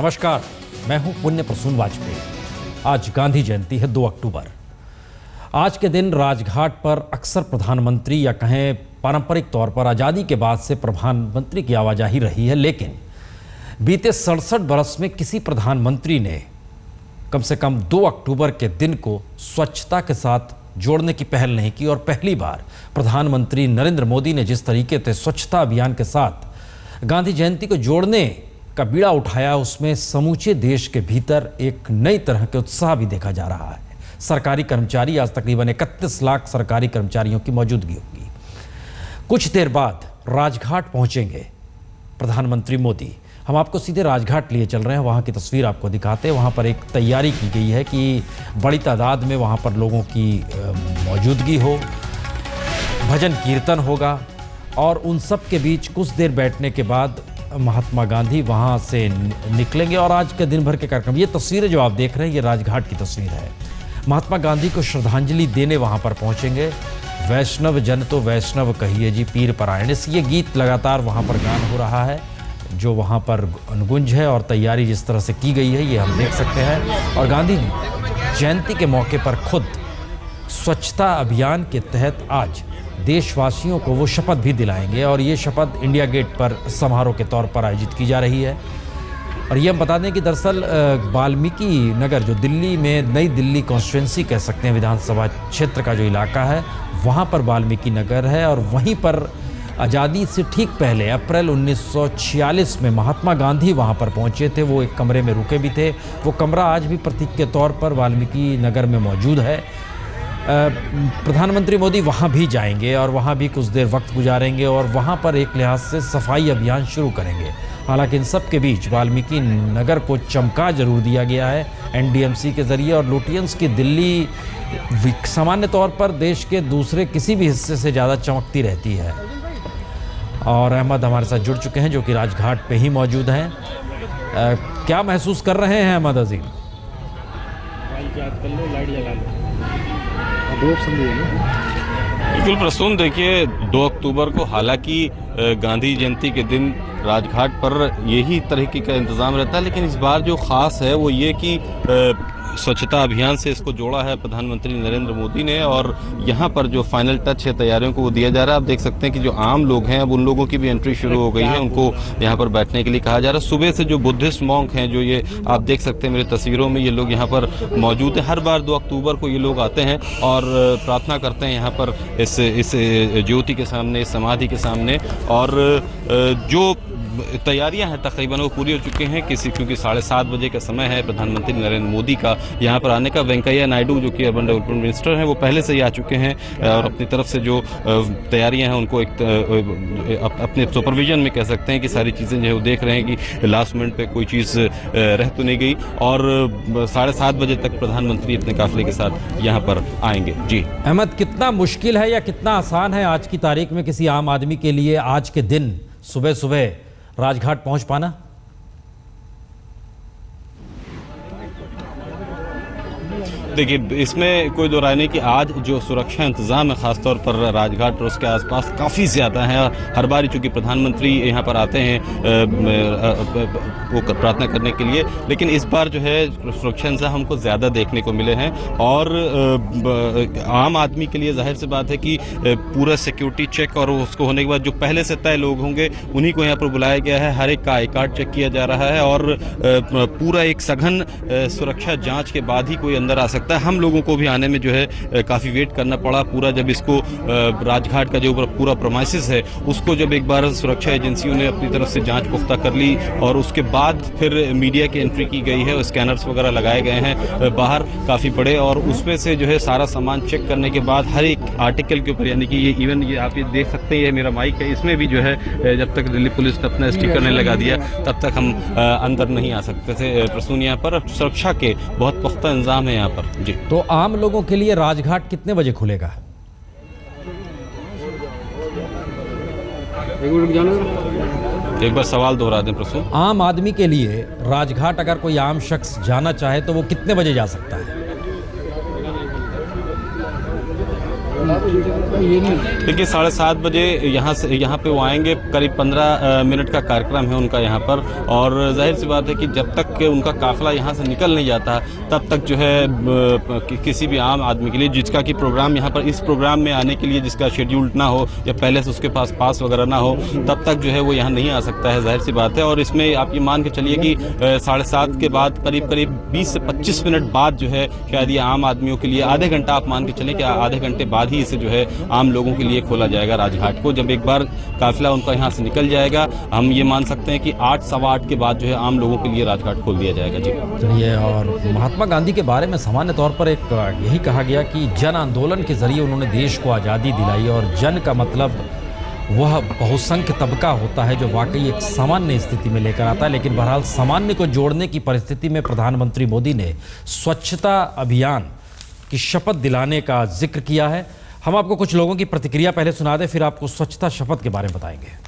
नमस्कार, मैं हूं पुण्य प्रसून वाजपेयी। आज गांधी जयंती है 2 अक्टूबर। आज के दिन राजघाट पर अक्सर प्रधानमंत्री या कहें पारंपरिक तौर पर आज़ादी के बाद से प्रधानमंत्री की आवाजाही रही है, लेकिन बीते 67 बरस में किसी प्रधानमंत्री ने कम से कम 2 अक्टूबर के दिन को स्वच्छता के साथ जोड़ने की पहल नहीं की। और पहली बार प्रधानमंत्री नरेंद्र मोदी ने जिस तरीके से स्वच्छता अभियान के साथ गांधी जयंती को जोड़ने का बीड़ा उठाया, उसमें समूचे देश के भीतर एक नई तरह के उत्साह भी देखा जा रहा है। सरकारी कर्मचारी, आज तकरीबन 31 लाख सरकारी कर्मचारियों की मौजूदगी होगी। कुछ देर बाद राजघाट पहुंचेंगे प्रधानमंत्री मोदी। हम आपको सीधे राजघाट लिए चल रहे हैं, वहाँ की तस्वीर आपको दिखाते हैं। वहाँ पर एक तैयारी की गई है कि बड़ी तादाद में वहाँ पर लोगों की मौजूदगी हो, भजन कीर्तन होगा और उन सब के बीच कुछ देर बैठने के बाद महात्मा गांधी वहाँ से निकलेंगे और आज के दिन भर के कार्यक्रम। ये तस्वीरें जो आप देख रहे हैं, ये राजघाट की तस्वीर है। महात्मा गांधी को श्रद्धांजलि देने वहाँ पर पहुँचेंगे। वैष्णव जन तो वैष्णव कहिए जी पीर परायण, ये गीत लगातार वहाँ पर गान हो रहा है जो वहाँ पर अनुगुंज है। और तैयारी जिस तरह से की गई है ये हम देख सकते हैं। और गांधी जयंती के मौके पर खुद स्वच्छता अभियान के तहत आज देशवासियों को वो शपथ भी दिलाएंगे और ये शपथ इंडिया गेट पर समारोह के तौर पर आयोजित की जा रही है। और ये हम बता दें कि दरअसल वाल्मीकि नगर, जो दिल्ली में नई दिल्ली कॉन्स्टिट्यूंसी कह सकते हैं, विधानसभा क्षेत्र का जो इलाका है, वहाँ पर वाल्मीकि नगर है। और वहीं पर आज़ादी से ठीक पहले अप्रैल 1946 में महात्मा गांधी वहाँ पर पहुँचे थे। वो एक कमरे में रुके भी थे। वो कमरा आज भी प्रतीक के तौर पर वाल्मीकि नगर में मौजूद है। प्रधानमंत्री मोदी वहाँ भी जाएंगे और वहाँ भी कुछ देर वक्त गुजारेंगे और वहाँ पर एक लिहाज से सफाई अभियान शुरू करेंगे। हालांकि इन सब के बीच वाल्मीकि नगर को चमका जरूर दिया गया है एनडीएमसी के ज़रिए। और लुटियंस की दिल्ली सामान्य तौर पर देश के दूसरे किसी भी हिस्से से ज़्यादा चमकती रहती है। और अहमद हमारे साथ जुड़ चुके हैं जो कि राजघाट पे ही मौजूद हैं। क्या महसूस कर रहे हैं अहमद अजीम? बिल्कुल प्रसून, देखिए 2 अक्टूबर को हालांकि गांधी जयंती के दिन राजघाट पर यही तरीके का इंतज़ाम रहता है, लेकिन इस बार जो ख़ास है वो ये कि स्वच्छता अभियान से इसको जोड़ा है प्रधानमंत्री नरेंद्र मोदी ने। और यहाँ पर जो फाइनल टच है तैयारियों को वो दिया जा रहा है। आप देख सकते हैं कि जो आम लोग हैं अब उन लोगों की भी एंट्री शुरू हो गई है, उनको यहाँ पर बैठने के लिए कहा जा रहा है। सुबह से जो बुद्धिस्ट मॉन्क हैं, जो ये आप देख सकते हैं मेरी तस्वीरों में, ये लोग यहाँ पर मौजूद हैं। हर बार 2 अक्टूबर को ये लोग आते हैं और प्रार्थना करते हैं यहाँ पर इस ज्योति के सामने, इस समाधि के सामने। और जो तैयारियां हैं तकरीबन वो पूरी हो चुकी हैं, क्योंकि 7:30 बजे का समय है प्रधानमंत्री नरेंद्र मोदी का यहाँ पर आने का। वेंकैया नायडू जो कि अर्बन डेवलपमेंट मिनिस्टर हैं, वो पहले से ही आ चुके हैं और अपनी तरफ से जो तैयारियां हैं उनको अपने सुपरविजन में कह सकते हैं कि सारी चीज़ें जो है वो देख रहे हैं कि लास्ट मिनट पे कोई चीज़ रह तो नहीं गई। और 7:30 बजे तक प्रधानमंत्री अपने काफिले के साथ यहाँ पर आएंगे। जी अहमद, कितना मुश्किल है या कितना आसान है आज की तारीख में किसी आम आदमी के लिए आज के दिन सुबह सुबह राजघाट पहुंच पाना? देखिए, इसमें कोई दो राय नहीं कि आज जो सुरक्षा इंतजाम है खासतौर पर राजघाट और उसके आसपास काफ़ी ज़्यादा है। हर बार चूँकि प्रधानमंत्री यहाँ पर आते हैं वो प्रार्थना करने के लिए, लेकिन इस बार जो है सुरक्षा इंतजाम हमको ज़्यादा देखने को मिले हैं। और आम आदमी के लिए जाहिर सी बात है कि पूरा सिक्योरिटी चेक और उसको होने के बाद जो पहले से तय लोग होंगे उन्हीं को यहाँ पर बुलाया गया है। हर एक का आई कार्ड चेक किया जा रहा है और पूरा एक सघन सुरक्षा जाँच के बाद ही कोई अंदर आ सकता है। हम लोगों को भी आने में जो है काफ़ी वेट करना पड़ा। पूरा जब इसको राजघाट का जो पूरा प्रोमाइसिस है उसको जब एक बार सुरक्षा एजेंसियों ने अपनी तरफ से जांच पुख्ता कर ली और उसके बाद फिर मीडिया की एंट्री की गई है, स्कैनर्स वगैरह लगाए गए हैं बाहर काफ़ी बड़े। और उसमें से जो है सारा सामान चेक करने के बाद हर एक आर्टिकल के ऊपर, यानी कि ये इवन ये आप ये देख सकते हैं, ये मेरा माइक है, इसमें भी जो है जब तक दिल्ली पुलिस ने अपना स्टिकर नहीं लगा दिया तब तक हम अंदर नहीं आ सकते थे। प्रसून, यहाँ पर सुरक्षा के बहुत पुख्ता इंतजाम है यहाँ पर। जी, तो आम लोगों के लिए राजघाट कितने बजे खुलेगा? एक बार सवाल दोहरा दें प्रसून। आम आदमी के लिए राजघाट अगर कोई आम शख्स जाना चाहे तो वो कितने बजे जा सकता है? देखिए 7:30 बजे यहाँ पे वो आएंगे। करीब 15 मिनट का कार्यक्रम है उनका यहाँ पर, और जाहिर सी बात है कि जब तक कि उनका काफिला यहाँ से निकल नहीं जाता तब तक जो है किसी भी आम आदमी के लिए जिसका कि प्रोग्राम यहाँ पर, इस प्रोग्राम में आने के लिए जिसका शेड्यूल्ड ना हो या पहले से उसके पास पास वगैरह ना हो, तब तक जो है वो यहाँ नहीं आ सकता है, जाहिर सी बात है। और इसमें आप ये मान के चलिए कि 7:30 के बाद करीब 20 से 25 मिनट बाद जो है शायद ये आम आदमियों के लिए आधे घंटा, आप मान के चलें कि आधे घंटे बाद ही इसे जो है आम लोगों के लिए खोला जाएगा राजघाट को। जब एक बार काफिला उनका यहाँ से निकल जाएगा, हम ये मान सकते हैं कि 8, सवा 8 के बाद जो है आम लोगों के लिए राजघाट खोल दिया जाएगा। जी चलिए, और महात्मा गांधी के बारे में सामान्य तौर पर एक यही कहा गया कि जन आंदोलन के जरिए उन्होंने देश को आज़ादी दिलाई, और जन का मतलब वह बहुसंख्य तबका होता है जो वाकई एक सामान्य स्थिति में लेकर आता है। लेकिन बहरहाल सामान्य को जोड़ने की परिस्थिति में प्रधानमंत्री मोदी ने स्वच्छता अभियान की शपथ दिलाने का जिक्र किया है। हम आपको कुछ लोगों की प्रतिक्रिया पहले सुना दें, फिर आपको स्वच्छता शपथ के बारे में बताएंगे।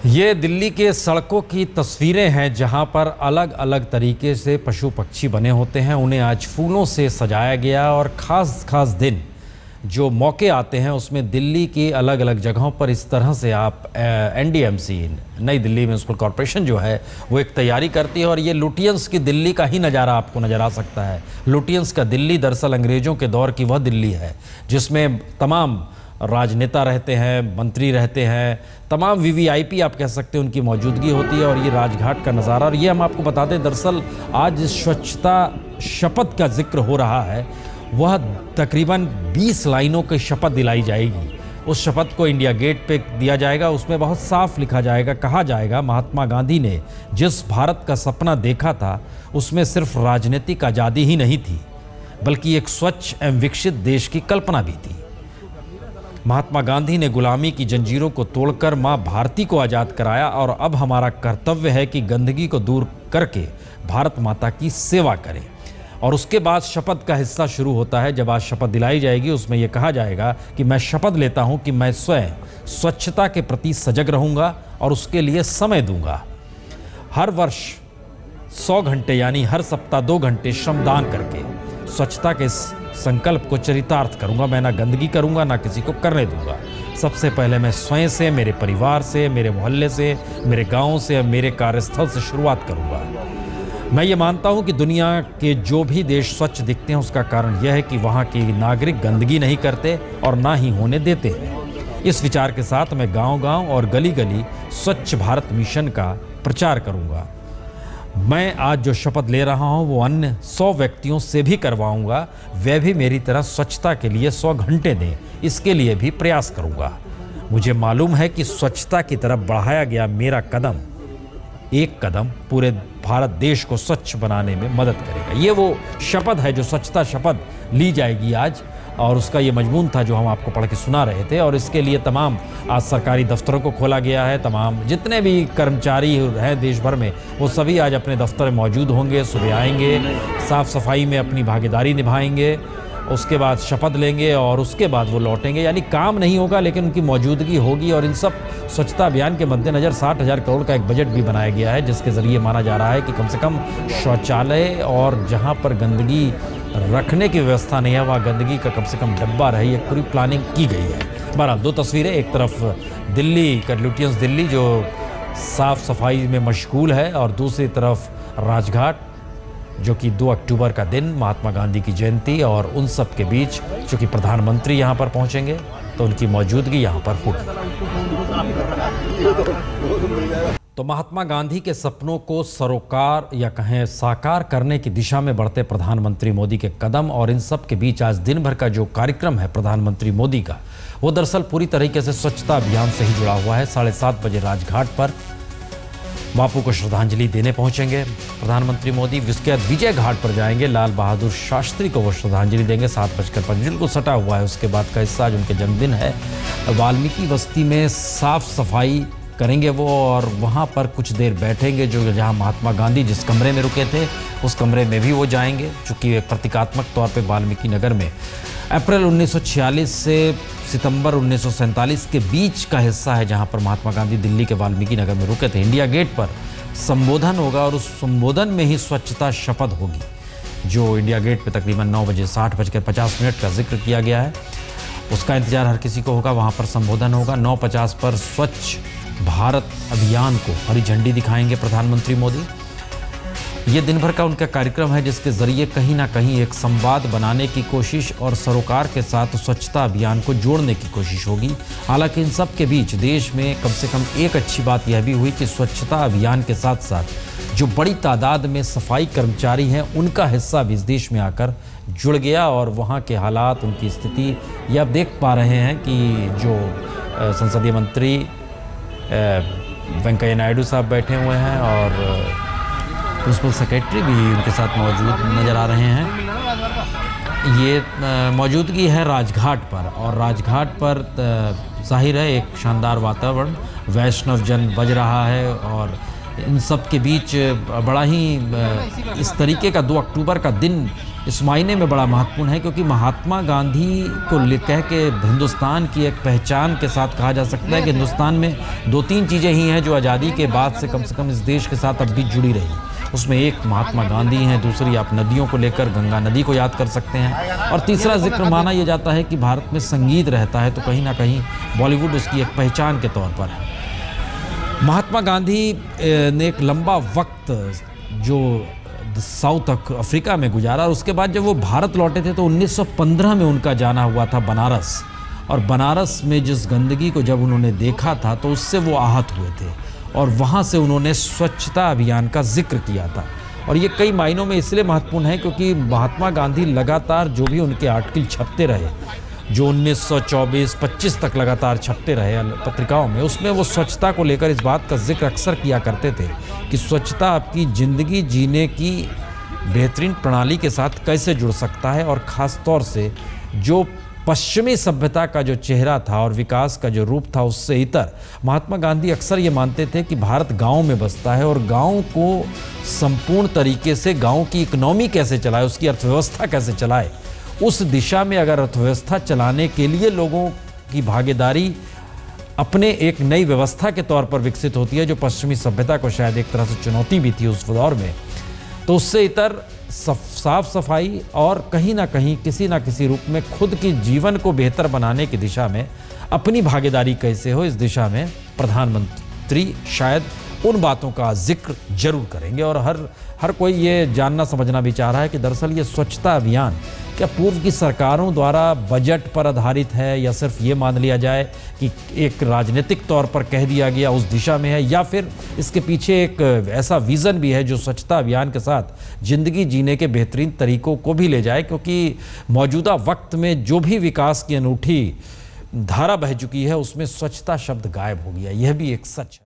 ये दिल्ली के सड़कों की तस्वीरें हैं जहां पर अलग अलग तरीके से पशु पक्षी बने होते हैं। उन्हें आज फूलों से सजाया गया, और ख़ास दिन जो मौके आते हैं उसमें दिल्ली की अलग अलग जगहों पर इस तरह से आप NDMC, नई दिल्ली म्यूनसिपल कॉरपोरेशन जो है वो एक तैयारी करती है। और ये लुटियंस की दिल्ली का ही नज़ारा आपको नज़र आ सकता है। लुटियंस का दिल्ली दरअसल अंग्रेज़ों के दौर की वह दिल्ली है जिसमें तमाम राजनेता रहते हैं, मंत्री रहते हैं, तमाम VVIP आप कह सकते हैं उनकी मौजूदगी होती है। और ये राजघाट का नज़ारा, और ये हम आपको बता दें दरअसल आज स्वच्छता शपथ का जिक्र हो रहा है, वह तकरीबन 20 लाइनों की शपथ दिलाई जाएगी। उस शपथ को इंडिया गेट पे दिया जाएगा। उसमें बहुत साफ लिखा जाएगा, कहा जाएगा महात्मा गांधी ने जिस भारत का सपना देखा था उसमें सिर्फ राजनीतिक आज़ादी ही नहीं थी बल्कि एक स्वच्छ एवं विकसित देश की कल्पना भी थी। महात्मा गांधी ने गुलामी की जंजीरों को तोड़कर मां भारती को आज़ाद कराया, और अब हमारा कर्तव्य है कि गंदगी को दूर करके भारत माता की सेवा करें। और उसके बाद शपथ का हिस्सा शुरू होता है। जब आज शपथ दिलाई जाएगी उसमें यह कहा जाएगा कि मैं शपथ लेता हूं कि मैं स्वयं स्वच्छता के प्रति सजग रहूंगा और उसके लिए समय दूंगा। हर वर्ष 100 घंटे यानी हर सप्ताह 2 घंटे श्रमदान करके स्वच्छता के संकल्प को चरितार्थ करूंगा। मैं ना गंदगी करूंगा ना किसी को करने दूंगा। सबसे पहले मैं स्वयं से, मेरे परिवार से, मेरे मोहल्ले से, मेरे गांव से, मेरे कार्यस्थल से शुरुआत करूंगा। मैं ये मानता हूं कि दुनिया के जो भी देश स्वच्छ दिखते हैं उसका कारण यह है कि वहां के नागरिक गंदगी नहीं करते और ना ही होने देते हैं। इस विचार के साथ मैं गांव-गांव और गली-गली स्वच्छ भारत मिशन का प्रचार करूंगा। मैं आज जो शपथ ले रहा हूं वो अन्य 100 व्यक्तियों से भी करवाऊंगा। वे भी मेरी तरह स्वच्छता के लिए 100 घंटे दें, इसके लिए भी प्रयास करूंगा। मुझे मालूम है कि स्वच्छता की तरफ बढ़ाया गया मेरा कदम, एक कदम पूरे भारत देश को स्वच्छ बनाने में मदद करेगा। ये वो शपथ है जो स्वच्छता शपथ ली जाएगी आज, और उसका ये मजमून था जो हम आपको पढ़ के सुना रहे थे। और इसके लिए तमाम आज सरकारी दफ्तरों को खोला गया है। तमाम जितने भी कर्मचारी हैं देश भर में वो सभी आज अपने दफ्तर में मौजूद होंगे। सुबह आएंगे, साफ़ सफाई में अपनी भागीदारी निभाएंगे, उसके बाद शपथ लेंगे और उसके बाद वो लौटेंगे। यानी काम नहीं होगा लेकिन उनकी मौजूदगी होगी। और इन सब स्वच्छता अभियान के मद्देनज़र 60,000 करोड़ का एक बजट भी बनाया गया है, जिसके ज़रिए माना जा रहा है कि कम से कम शौचालय और जहाँ पर गंदगी रखने की व्यवस्था नहीं है वहाँ गंदगी का कम से कम डब्बा रहे, एक पूरी प्लानिंग की गई है। बहरहाल 2 तस्वीरें, एक तरफ दिल्ली का लुटियंस दिल्ली जो साफ़ सफाई में मशगूल है, और दूसरी तरफ राजघाट जो कि 2 अक्टूबर का दिन महात्मा गांधी की जयंती, और उन सब के बीच चूँकि प्रधानमंत्री यहाँ पर पहुँचेंगे तो उनकी मौजूदगी यहाँ पर होगी। तो महात्मा गांधी के सपनों को सरोकार या कहें साकार करने की दिशा में बढ़ते प्रधानमंत्री मोदी के कदम, और इन सब के बीच आज दिन भर का जो कार्यक्रम है प्रधानमंत्री मोदी का, वो दरअसल पूरी तरीके से स्वच्छता अभियान से ही जुड़ा हुआ है। 7:30 बजे राजघाट पर बापू को श्रद्धांजलि देने पहुंचेंगे प्रधानमंत्री मोदी। उसके बाद विजय घाट पर जाएंगे, लाल बहादुर शास्त्री को वो श्रद्धांजलि देंगे। 7:05 बिल्कुल सटा हुआ है उसके बाद का हिस्सा, आज उनके जन्मदिन है। वाल्मीकि बस्ती में साफ सफाई करेंगे वो, और वहाँ पर कुछ देर बैठेंगे। जो जहाँ महात्मा गांधी जिस कमरे में रुके थे उस कमरे में भी वो जाएंगे, चूँकि प्रतीकात्मक तौर पर वाल्मीकि नगर में अप्रैल 1946 से सितंबर 1947 के बीच का हिस्सा है जहां पर महात्मा गांधी दिल्ली के वाल्मीकि नगर में रुके थे। इंडिया गेट पर संबोधन होगा और उस संबोधन में ही स्वच्छता शपथ होगी, जो इंडिया गेट पे तकरीबन 9:60:50 का जिक्र किया गया है। उसका इंतजार हर किसी को होगा। वहाँ पर संबोधन होगा। 9:50 पर स्वच्छ भारत अभियान को हरी झंडी दिखाएंगे प्रधानमंत्री मोदी। ये दिन भर का उनका कार्यक्रम है, जिसके जरिए कहीं ना कहीं एक संवाद बनाने की कोशिश और सरोकार के साथ स्वच्छता अभियान को जोड़ने की कोशिश होगी। हालांकि इन सब के बीच देश में कम से कम एक अच्छी बात यह भी हुई कि स्वच्छता अभियान के साथ साथ जो बड़ी तादाद में सफाई कर्मचारी हैं, उनका हिस्सा भी इस देश में आकर जुड़ गया और वहाँ के हालात, उनकी स्थिति, ये आप देख पा रहे हैं कि जो संसदीय मंत्री वेंकैया नायडू साहब बैठे हुए हैं और प्रिंसिपल सेक्रेटरी भी उनके साथ मौजूद नज़र आ रहे हैं। ये मौजूदगी है राजघाट पर, और राजघाट पर जाहिर है एक शानदार वातावरण, वैष्णव जन बज रहा है और इन सब के बीच बड़ा ही इस तरीके का 2 अक्टूबर का दिन इस मायने में बड़ा महत्वपूर्ण है क्योंकि महात्मा गांधी को कह के हिंदुस्तान की एक पहचान के साथ कहा जा सकता है कि हिंदुस्तान में 2-3 चीज़ें ही हैं जो आज़ादी के बाद से कम इस देश के साथ अब भी जुड़ी रही। उसमें एक महात्मा गांधी हैं, दूसरी आप नदियों को लेकर गंगा नदी को याद कर सकते हैं, और तीसरा जिक्र माना यह जाता है कि भारत में संगीत रहता है तो कहीं ना कहीं बॉलीवुड उसकी एक पहचान के तौर पर है। महात्मा गांधी ने एक लंबा वक्त जो साउथ अफ्रीका में गुजारा और उसके बाद जब वो भारत लौटे थे तो 1915 में उनका जाना हुआ था बनारस, और बनारस में जिस गंदगी को जब उन्होंने देखा था तो उससे वो आहत हुए थे और वहाँ से उन्होंने स्वच्छता अभियान का जिक्र किया था। और ये कई मायनों में इसलिए महत्वपूर्ण है क्योंकि महात्मा गांधी लगातार जो भी उनके आर्टिकल छपते रहे, जो 1924-25 तक लगातार छपते रहे पत्रिकाओं में, उसमें वो स्वच्छता को लेकर इस बात का जिक्र अक्सर किया करते थे कि स्वच्छता आपकी ज़िंदगी जीने की बेहतरीन प्रणाली के साथ कैसे जुड़ सकता है, और ख़ास तौर से जो पश्चिमी सभ्यता का जो चेहरा था और विकास का जो रूप था उससे इतर। महात्मा गांधी अक्सर ये मानते थे कि भारत गांव में बसता है और गांव को संपूर्ण तरीके से गांव की इकोनॉमी कैसे चलाए, उसकी अर्थव्यवस्था कैसे चलाए, उस दिशा में अगर अर्थव्यवस्था चलाने के लिए लोगों की भागीदारी अपने एक नई व्यवस्था के तौर पर विकसित होती है, जो पश्चिमी सभ्यता को शायद एक तरह से चुनौती भी थी उस दौर में, तो उससे इतर साफ सफाई और कहीं ना कहीं किसी ना किसी रूप में खुद के जीवन को बेहतर बनाने की दिशा में अपनी भागीदारी कैसे हो, इस दिशा में प्रधानमंत्री शायद उन बातों का जिक्र जरूर करेंगे। और हर कोई ये जानना समझना भी चाह रहा है कि दरअसल ये स्वच्छता अभियान क्या पूर्व की सरकारों द्वारा बजट पर आधारित है, या सिर्फ ये मान लिया जाए कि एक राजनीतिक तौर पर कह दिया गया उस दिशा में है, या फिर इसके पीछे एक ऐसा विज़न भी है जो स्वच्छता अभियान के साथ ज़िंदगी जीने के बेहतरीन तरीकों को भी ले जाए, क्योंकि मौजूदा वक्त में जो भी विकास की अनूठी धारा बह चुकी है उसमें स्वच्छता शब्द गायब हो गया, यह भी एक सच है।